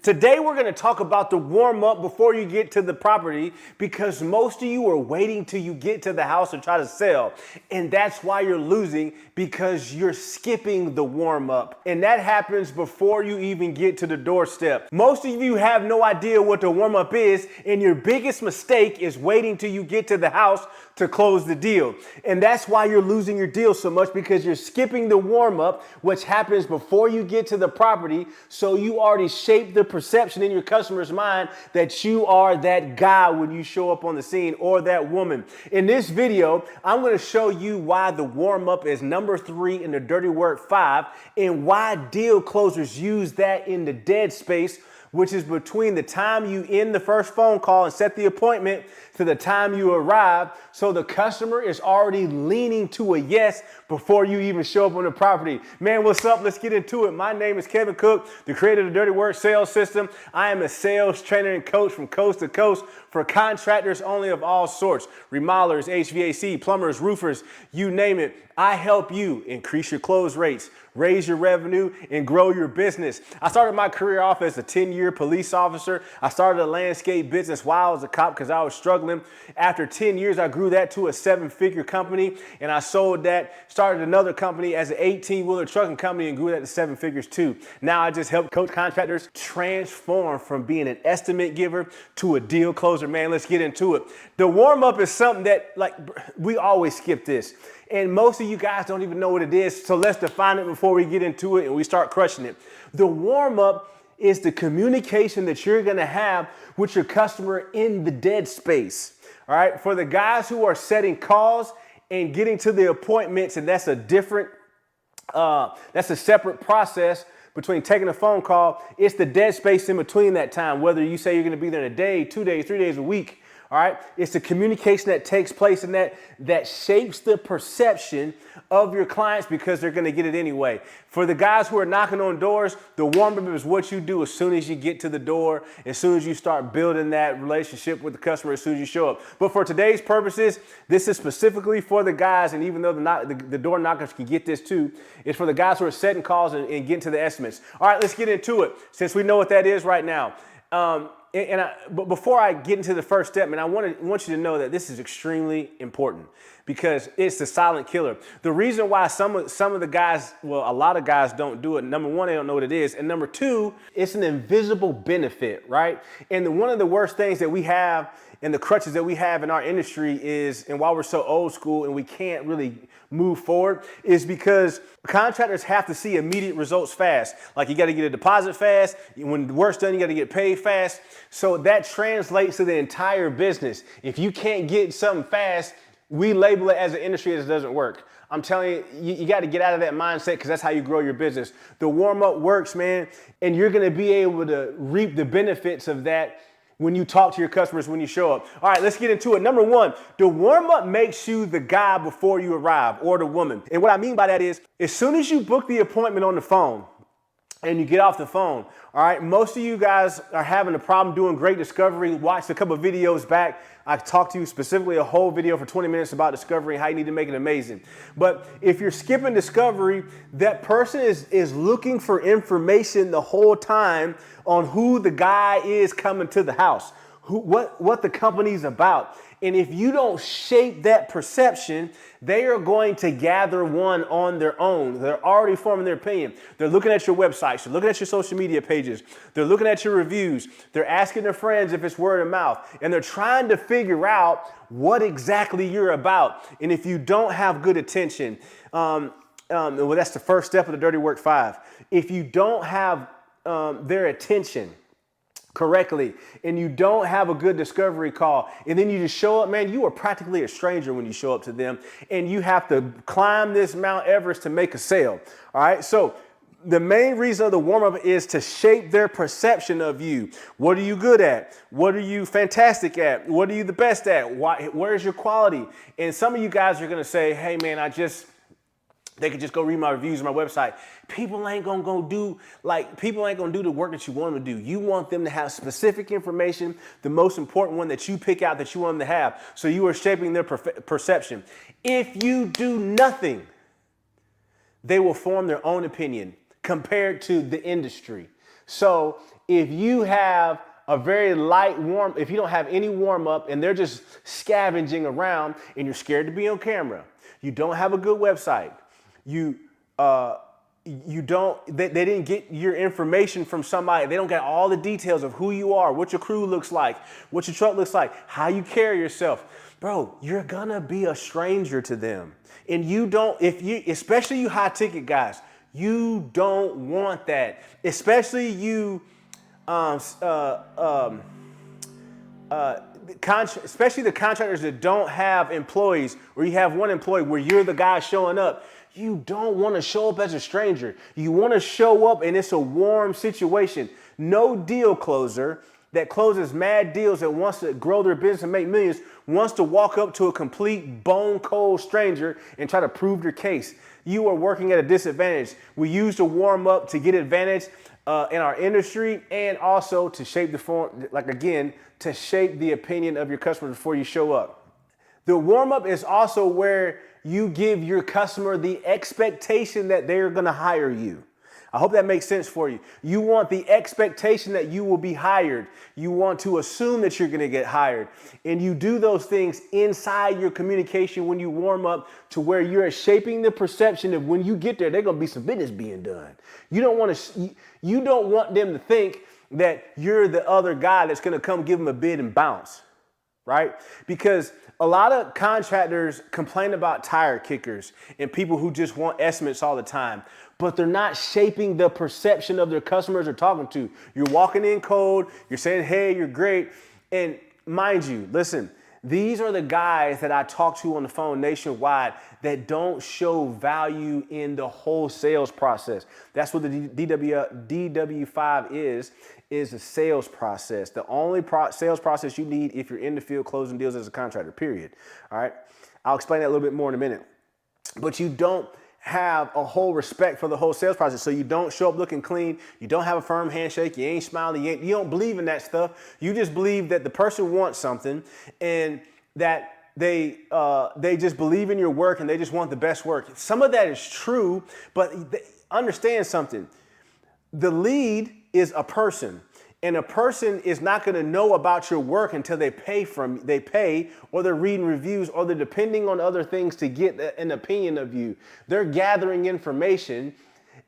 Today we're going to talk about the warm up before you get to the property, because most of you are waiting till you get to the house to try to sell. And that's why you're losing, because you're skipping the warm up. And that happens before you even get to the doorstep. Most of you have no idea what the warm up is, and your biggest mistake is waiting till you get to the house to close the deal. And that's why you're losing your deal so much, because you're skipping the warm up, which happens before you get to the property. So you already shaped the perception in your customer's mind that you are that guy when you show up on the scene, or that woman. In this video, I'm going to show you why the warm up is number 3 in the dirty work 5, and why deal closers use that in the dead space, which is between the time you end the first phone call and set the appointment to the time you arrive. So the customer is already leaning to a yes before you even show up on the property. Man, what's up? Let's get into it. My name is Kevin Cook, the creator of the Dirty Work Sales System. I am a sales trainer and coach from coast to coast for contractors only of all sorts. Remodelers, HVAC, plumbers, roofers, you name it. I help you increase your close rates, raise your revenue, and grow your business. I started my career off as a 10-year police officer. I started a landscape business while I was a cop because I was struggling. After 10 years, I grew that to a 7-figure company, and I sold that, started another company as an 18-wheeler trucking company, and grew that to 7 figures too. Now I just help coach contractors transform from being an estimate giver to a deal closer. Man, let's get into it. The warm-up is something that, we always skip this. And most of you guys don't even know what it is. So let's define it before we get into it and we start crushing it. The warm up is the communication that you're going to have with your customer in the dead space. All right. For the guys who are setting calls and getting to the appointments, and that's a separate process between taking a phone call. It's the dead space in between that time, whether you say you're going to be there in a day, 2 days, 3 days, a week. All right. It's the communication that takes place, and that shapes the perception of your clients, because they're going to get it anyway. For the guys who are knocking on doors, the warm up is what you do as soon as you get to the door, as soon as you start building that relationship with the customer, as soon as you show up. But for today's purposes, this is specifically for the guys, and even though the door knockers can get this too, it's for the guys who are setting calls and getting to the estimates. All right, let's get into it, since we know what that is right now. But before I get into the first step, man, I want you to know that this is extremely important, because it's the silent killer. The reason why some of the guys, well, a lot of guys don't do it. Number one, they don't know what it is. And number two, it's an invisible benefit, right? And one of the worst things that we have, and the crutches that we have in our industry is, and why we're so old school and we can't really move forward, is because contractors have to see immediate results fast. Like, you got to get a deposit fast. When the work's done, you got to get paid fast. So that translates to the entire business. If you can't get something fast, we label it as an industry that doesn't work. I'm telling you, you got to get out of that mindset, because that's how you grow your business. The warm up works, man, and you're going to be able to reap the benefits of that when you talk to your customers, when you show up. All right, let's get into it. Number one, the warm-up makes you the guy before you arrive, or the woman. And what I mean by that is, as soon as you book the appointment on the phone and you get off the phone, all right, most of you guys are having a problem doing great discovery. Watched a couple of videos back. I talked to you specifically a whole video for 20 minutes about discovery and how you need to make it amazing. But if you're skipping discovery, that person is looking for information the whole time on who the guy is coming to the house, what the company's about. And if you don't shape that perception, they are going to gather one on their own. They're already forming their opinion. They're looking at your websites. They're looking at your social media pages. They're looking at your reviews. They're asking their friends if it's word of mouth. And they're trying to figure out what exactly you're about. And if you don't have good attention, well, that's the first step of the Dirty Work 5. If you don't have their attention correctly, and you don't have a good discovery call, and then you just show up, man, you are practically a stranger when you show up to them, and you have to climb this Mount Everest to make a sale. All right, so the main reason of the warm-up is to shape their perception of you. What are you good at? What are you fantastic at? What are you the best at? Where's your quality? And some of you guys are going to say, hey, man, they could just go read my reviews on my website. People ain't gonna do the work that you want them to do. You want them to have specific information, the most important one that you pick out that you want them to have. So you are shaping their perception. If you do nothing, they will form their own opinion compared to the industry. So if you have a very light if you don't have any warm up and they're just scavenging around and you're scared to be on camera, you don't have a good website, they didn't get your information from somebody, they don't get all the details of who you are, what your crew looks like, what your truck looks like, how you carry yourself, bro, you're gonna be a stranger to them. And especially you high ticket guys, you don't want that. Especially you, especially the contractors that don't have employees, or you have one employee where you're the guy showing up. You don't want to show up as a stranger. You want to show up and it's a warm situation. No deal closer that closes mad deals that wants to grow their business and make millions wants to walk up to a complete bone cold stranger and try to prove their case. You are working at a disadvantage. We use the warm up to get advantage in our industry, and also to shape to shape the opinion of your customers before you show up. The warm up is also where you give your customer the expectation that they're going to hire you. I hope that makes sense for you. You want the expectation that you will be hired. You want to assume that you're going to get hired. And you do those things inside your communication when you warm up, to where you're shaping the perception of when you get there, there's going to be some business being done. You don't want them to think that you're the other guy that's going to come give them a bid and bounce, right? Because a lot of contractors complain about tire kickers and people who just want estimates all the time, but they're not shaping the perception of their customers they're talking to. You're walking in cold, you're saying, hey, you're great. And mind you, listen, these are the guys that I talk to on the phone nationwide that don't show value in the whole sales process. That's what the DW5 is a sales process. The only sales process you need if you're in the field closing deals as a contractor, period. All right. I'll explain that a little bit more in a minute. But you don't have a whole respect for the whole sales process. So you don't show up looking clean. You don't have a firm handshake. You ain't smiling. You don't believe in that stuff. You just believe that the person wants something and that they just believe in your work and they just want the best work. Some of that is true, but understand something. The lead is a person, and a person is not going to know about your work until they pay, or they're reading reviews, or they're depending on other things to get an opinion of you. They're gathering information,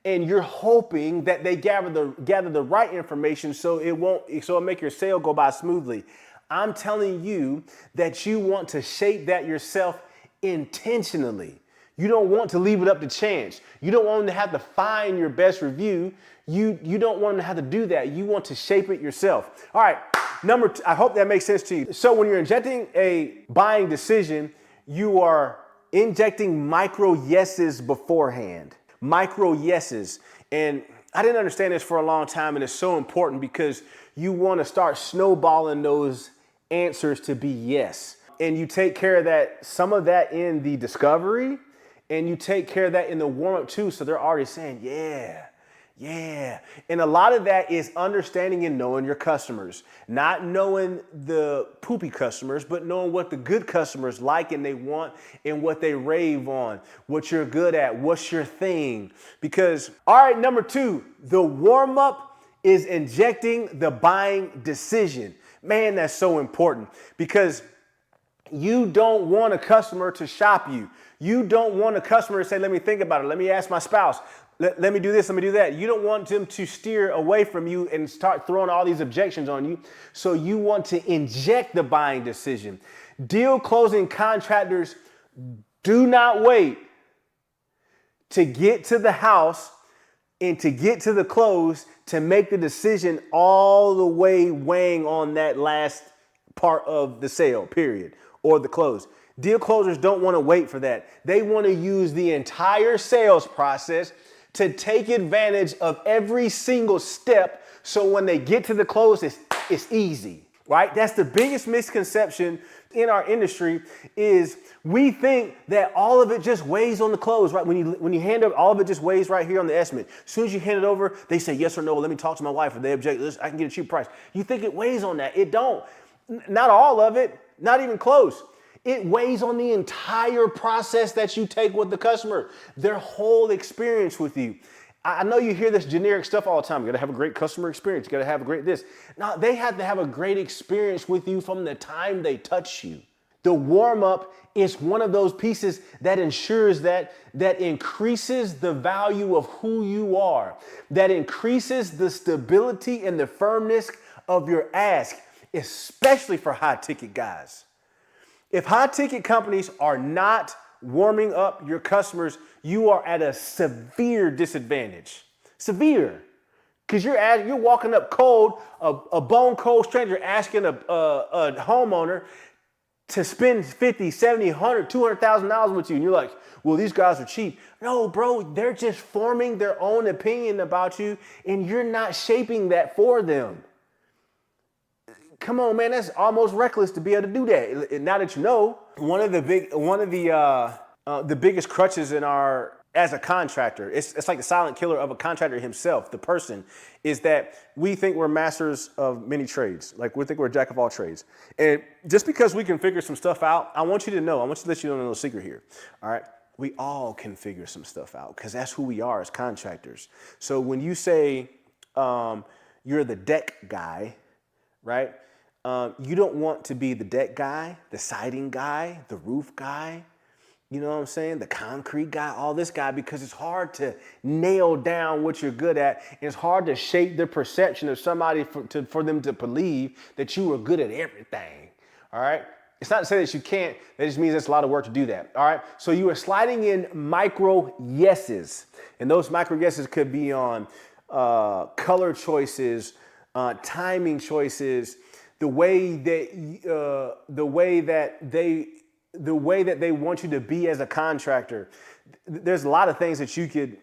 and you're hoping that they gather the right information so it'll make your sale go by smoothly. I'm telling you that you want to shape that yourself intentionally. You don't want to leave it up to chance. You don't want them to have to find your best review. You don't want them to have to do that. You want to shape it yourself. All right, number two, I hope that makes sense to you. So when you're injecting a buying decision, you are injecting micro yeses beforehand. Micro yeses. And I didn't understand this for a long time, and it's so important because you want to start snowballing those answers to be yes. And you take care of that, some of that in the discovery, and you take care of that in the warm-up too. So they're already saying, yeah. And a lot of that is understanding and knowing your customers. Not knowing the poopy customers, but knowing what the good customers like and they want and what they rave on, what you're good at, what's your thing. Because, all right, number two, the warm-up is injecting the buying decision. Man, that's so important because you don't want a customer to shop you. You don't want a customer to say, let me think about it. Let me ask my spouse. Let me do this. Let me do that. You don't want them to steer away from you and start throwing all these objections on you. So you want to inject the buying decision. Deal closing contractors do not wait to get to the house and to get to the close to make the decision all the way weighing on that last part of the sale, period, or the close. Deal closers don't want to wait for that. They want to use the entire sales process to take advantage of every single step so when they get to the close, it's easy, right? That's the biggest misconception in our industry is we think that all of it just weighs on the close, right? When you hand over, all of it just weighs right here on the estimate. As soon as you hand it over, they say yes or no. Let me talk to my wife. If they object, I can get a cheap price. You think it weighs on that. It don't. Not all of it, not even close. It weighs on the entire process that you take with the customer, their whole experience with you. I know you hear this generic stuff all the time. You gotta have a great customer experience. You gotta have a great this. No, they have to have a great experience with you from the time they touch you. The warm up is one of those pieces that ensures that increases the value of who you are, that increases the stability and the firmness of your ask, especially for high ticket guys. If high ticket companies are not warming up your customers, you are at a severe disadvantage. Severe. Because you're walking up cold, a bone cold stranger asking a homeowner to spend $50, $70, $100, $200,000 with you. And you're like, well, these guys are cheap. No, bro, they're just forming their own opinion about you and you're not shaping that for them. Come on, man, that's almost reckless to be able to do that. Now that you know, one of the biggest crutches in as a contractor, it's like the silent killer of a contractor himself, the person, is that we think we're masters of many trades. Like we think we're a jack of all trades. And just because we can figure some stuff out, I want you to let you know a little secret here. All right. We all can figure some stuff out because that's who we are as contractors. So when you say you're the deck guy, right? You don't want to be the deck guy, the siding guy, the roof guy, you know what I'm saying? The concrete guy, all this guy, because it's hard to nail down what you're good at. And it's hard to shape the perception of somebody for them to believe that you are good at everything. All right. It's not to say that you can't. That just means it's a lot of work to do that. All right. So you are sliding in micro yeses. And those micro yeses could be on color choices, timing choices, the way that they want you to be as a contractor. There's a lot of things that you could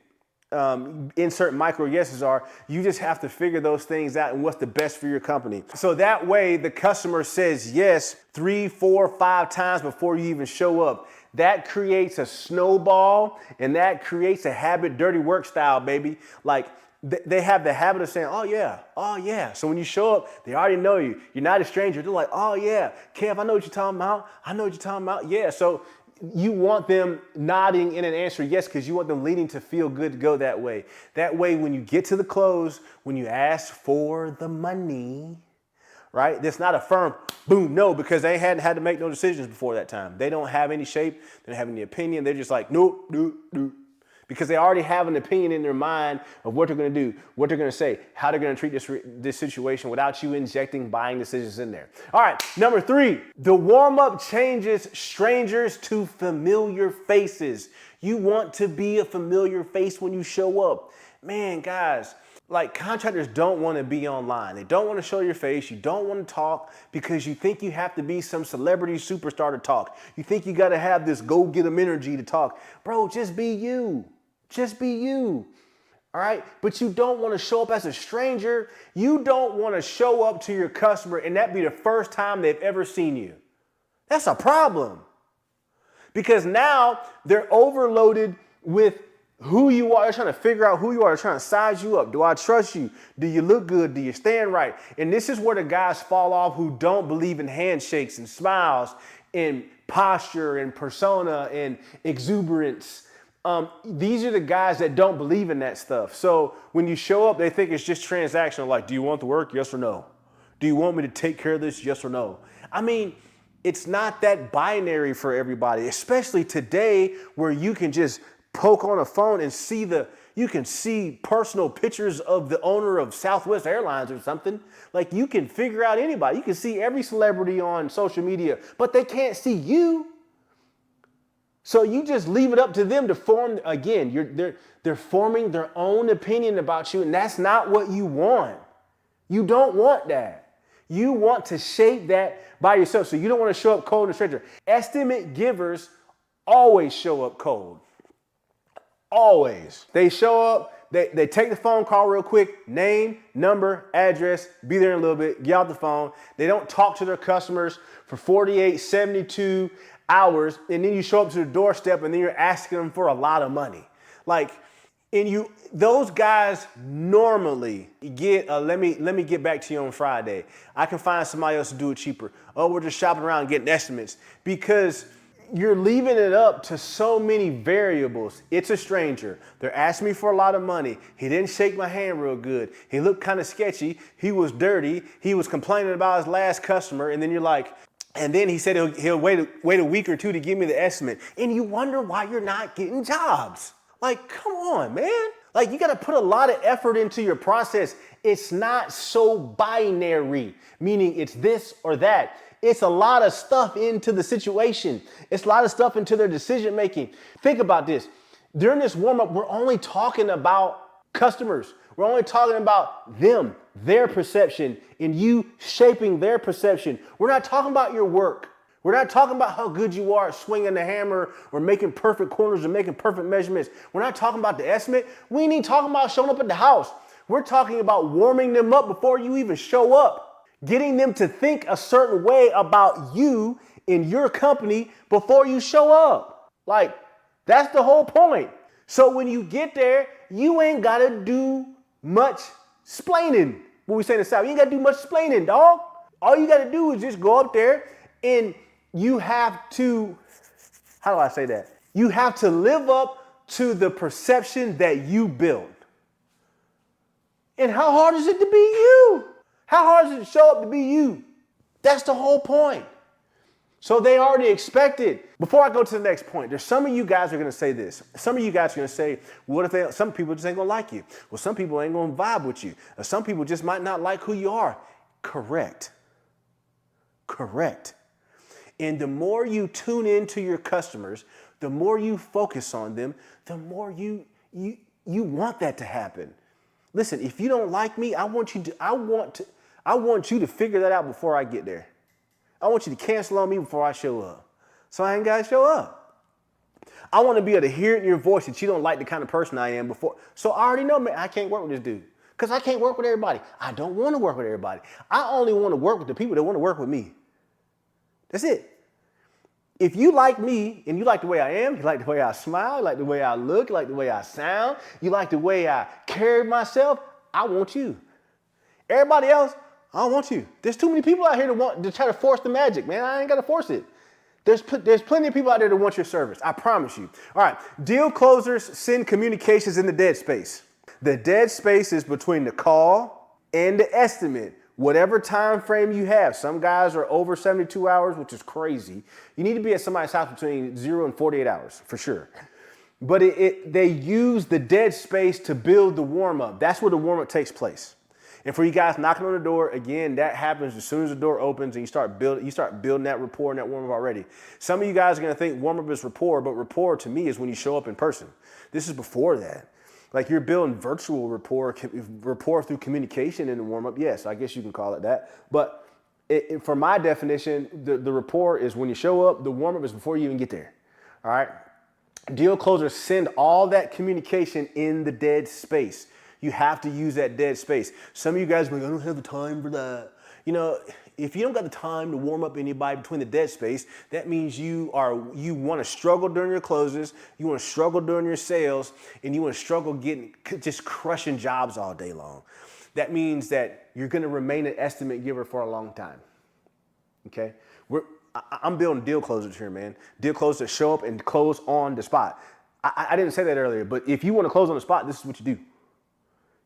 insert micro yeses are. You just have to figure those things out and what's the best for your company. So that way the customer says yes 3, 4, 5 times before you even show up. That creates a snowball and that creates a habit, dirty work style, baby. Like they have the habit of saying, oh yeah. So when you show up, they already know you. You're not a stranger. They're like, oh yeah, Kev, I know what you're talking about. Yeah. So you want them nodding in an answer yes, because you want them leading to feel good to go that way. That way, when you get to the close, when you ask for the money, right? That's not a firm boom, no, because they hadn't had to make no decisions before that time. They don't have any shape. They don't have any opinion. They're just like, nope. Because they already have an opinion in their mind of what they're going to do, what they're going to say, how they're going to treat this situation without you injecting buying decisions in there. All right, number 3, the warm-up changes strangers to familiar faces. You want to be a familiar face when you show up. Man, guys, like contractors don't want to be online. They don't want to show your face. You don't want to talk because you think you have to be some celebrity superstar to talk. You think you got to have this go get 'em energy to talk. Bro, just be you. Just be you. All right. But you don't want to show up as a stranger. You don't want to show up to your customer and that be the first time they've ever seen you. That's a problem. Because now they're overloaded with who you are. They're trying to figure out who you are. They're trying to size you up. Do I trust you? Do you look good? Do you stand right? And this is where the guys fall off who don't believe in handshakes and smiles and posture and persona and exuberance. These are the guys that don't believe in that stuff. So when you show up, they think it's just transactional. Like, do you want the work? Yes or no? Do you want me to take care of this? Yes or no? I mean, it's not that binary for everybody, especially today where you can just poke on a phone and you can see personal pictures of the owner of Southwest Airlines or something. Like you can figure out anybody. You can see every celebrity on social media, but they can't see you. So you just leave it up to them to form, again, they're forming their own opinion about you, and that's not what you want. You don't want that. You want to shape that by yourself. So you don't want to show up cold and stranger. Estimate givers always show up cold. Always. They show up, they take the phone call real quick, name, number, address, be there in a little bit, get off the phone. They don't talk to their customers for 48, 72 hours, and then you show up to the doorstep and then you're asking them for a lot of money. Like, those guys normally get let me get back to you on Friday. I can find somebody else to do it cheaper. Oh, we're just shopping around getting estimates. Because you're leaving it up to so many variables. It's a stranger. They're asking me for a lot of money. He didn't shake my hand real good. He looked kind of sketchy. He was dirty. He was complaining about his last customer. And then you're like, and then he said he'll wait a week or two to give me the estimate. And you wonder why you're not getting jobs. Like, come on, man. Like, you got to put a lot of effort into your process. It's not so binary, meaning it's this or that. It's a lot of stuff into the situation. It's a lot of stuff into their decision making. Think about this. During this warm up, we're only talking about customers. We're only talking about them, their perception, and you shaping their perception. We're not talking about your work. We're not talking about how good you are at swinging the hammer or making perfect corners or making perfect measurements. We're not talking about the estimate. We ain't even talking about showing up at the house. We're talking about warming them up before you even show up. Getting them to think a certain way about you in your company before you show up. Like, that's the whole point. So when you get there, you ain't got to do much splaining. What we say in the South, you ain't got to do much splaining, dog. All you got to do is just go up there and you have to, how do I say that? You have to live up to the perception that you build. And how hard is it to be you? How hard is it to show up to be you? That's the whole point. So they already expect it. Before I go to the next point, there's some of you guys are going to say this. Some of you guys are going to say, what if some people just ain't going to like you? Well, some people ain't going to vibe with you. Or some people just might not like who you are. Correct. And the more you tune into your customers, the more you focus on them, the more you want that to happen. Listen, if you don't like me, I want you to figure that out before I get there. I want you to cancel on me before I show up. So I ain't got to show up. I want to be able to hear it in your voice that you don't like the kind of person I am before. So I already know, man, I can't work with this dude because I can't work with everybody. I don't want to work with everybody. I only want to work with the people that want to work with me. That's it. If you like me and you like the way I am, you like the way I smile, you like the way I look, you like the way I sound, you like the way I carry myself, I want you. Everybody else, I don't want you. There's too many people out here to try to force the magic, man. I ain't got to force it. There's plenty of people out there that want your service. I promise you. All right. Deal closers send communications in the dead space. The dead space is between the call and the estimate. Whatever time frame you have. Some guys are over 72 hours, which is crazy. You need to be at somebody's house between 0 and 48 hours, for sure. But they use the dead space to build the warm-up. That's where the warm-up takes place. And for you guys knocking on the door, again, that happens as soon as the door opens and you start building that rapport and that warm-up already. Some of you guys are going to think warm-up is rapport, but rapport to me is when you show up in person. This is before that. Like you're building virtual rapport through communication in the warm-up. Yes, I guess you can call it that. But for my definition, the rapport is when you show up. The warm-up is before you even get there. All right? Deal closers send all that communication in the dead space. You have to use that dead space. Some of you guys are like, I don't have the time for that. You know, if you don't got the time to warm up anybody between the dead space, that means you want to struggle during your closes, you want to struggle during your sales, and you want to struggle just crushing jobs all day long. That means that you're going to remain an estimate giver for a long time. Okay? I'm building deal closers here, man. Deal closers that show up and close on the spot. I didn't say that earlier, but if you want to close on the spot, this is what you do.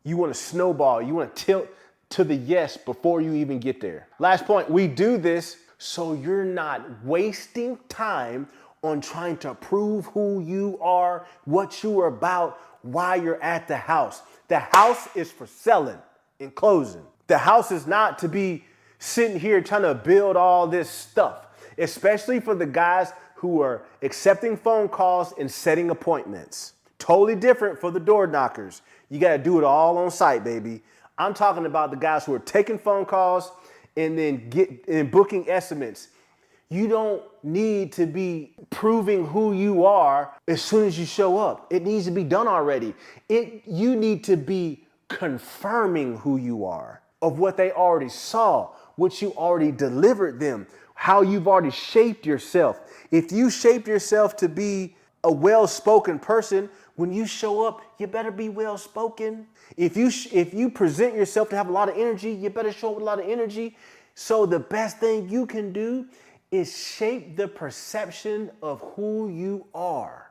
You want to snowball. You want to tilt to the yes before you even get there. Last point, we do this so you're not wasting time on trying to prove who you are, what you are about, why you're at the house. The house is for selling and closing. The house is not to be sitting here trying to build all this stuff, especially for the guys who are accepting phone calls and setting appointments. Totally different for the door knockers. You got to do it all on site, baby. I'm talking about the guys who are taking phone calls and then booking estimates. You don't need to be proving who you are as soon as you show up. It needs to be done already. You need to be confirming who you are, of what they already saw, what you already delivered them, how you've already shaped yourself. If you shaped yourself to be a well-spoken person, when you show up, you better be well-spoken. If you present yourself to have a lot of energy, you better show up with a lot of energy. So the best thing you can do is shape the perception of who you are.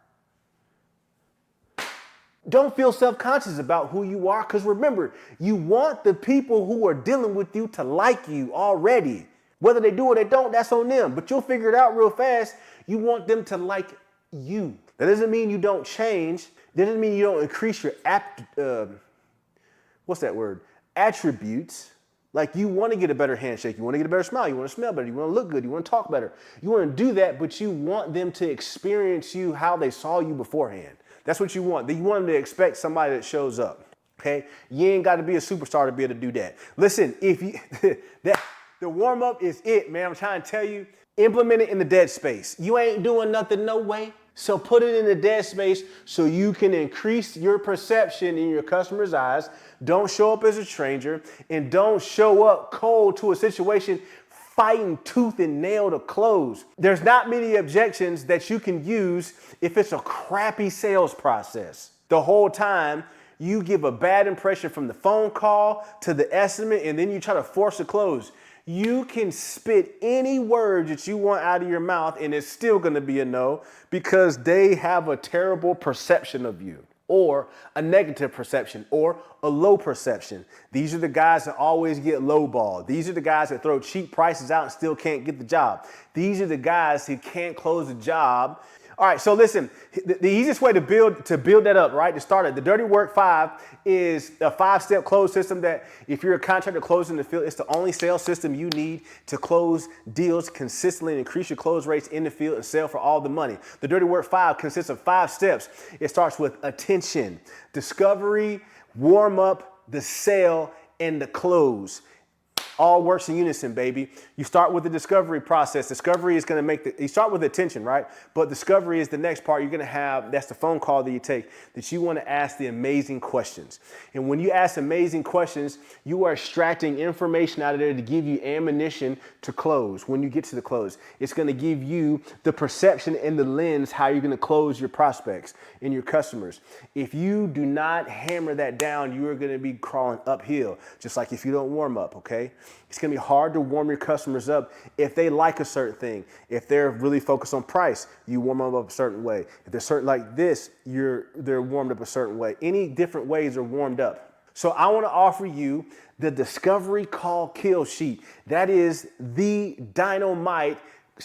Don't feel self-conscious about who you are, because remember, you want the people who are dealing with you to like you already. Whether they do or they don't, that's on them, but you'll figure it out real fast. You want them to like you. That doesn't mean you don't change. That doesn't mean you don't increase your attributes. Like, you want to get a better handshake, you want to get a better smile, you want to smell better, you want to look good, you want to talk better. You want to do that, but you want them to experience you how they saw you beforehand. That's what you want. You want them to expect somebody that shows up. Okay? You ain't got to be a superstar to be able to do that. Listen, if you the warm up is it, man. I'm trying to tell you, implement it in the dead space. You ain't doing nothing no way. So put it in the dead space so you can increase your perception in your customer's eyes. Don't show up as a stranger, and don't show up cold to a situation fighting tooth and nail to close. There's not many objections that you can use if it's a crappy sales process. The whole time you give a bad impression from the phone call to the estimate, and then you try to force a close. You can spit any word that you want out of your mouth and it's still going to be a no, because they have a terrible perception of you, or a negative perception, or a low perception. These are the guys that always get lowballed. These are the guys that throw cheap prices out and still can't get the job. These are the guys who can't close the job. All right, so listen, the easiest way to build that up, right, to start it, the Dirty Work 5 is a 5-step close system that if you're a contractor closing the field, it's the only sales system you need to close deals consistently and increase your close rates in the field and sell for all the money. The Dirty Work 5 consists of 5 steps. It starts with attention, discovery, warm up, the sale, and the close. All works in unison, baby. You start with the discovery process. Discovery is going to you start with attention, right? But discovery is the next part you're going to have. That's the phone call that you take, that you want to ask the amazing questions. And when you ask amazing questions, you are extracting information out of there to give you ammunition to close. When you get to the close, it's going to give you the perception and the lens how you're going to close your prospects and your customers. If you do not hammer that down, you are going to be crawling uphill, just like if you don't warm up, okay? It's going to be hard to warm your customers up if they like a certain thing. If they're really focused on price, you warm them up a certain way. If they're certain like this, they're warmed up a certain way. Any different ways are warmed up. So I want to offer you the Discovery Call Kill Sheet. That is the dynamite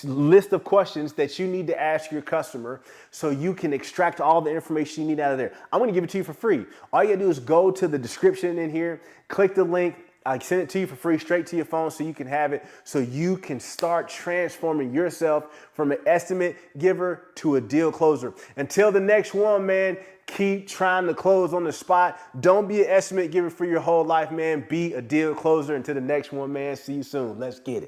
list of questions that you need to ask your customer so you can extract all the information you need out of there. I'm going to give it to you for free. All you got to do is go to the description in here, click the link. I send it to you for free straight to your phone so you can have it, so you can start transforming yourself from an estimate giver to a deal closer. Until the next one, man, keep trying to close on the spot. Don't be an estimate giver for your whole life, man. Be a deal closer. Until the next one, man. See you soon. Let's get it.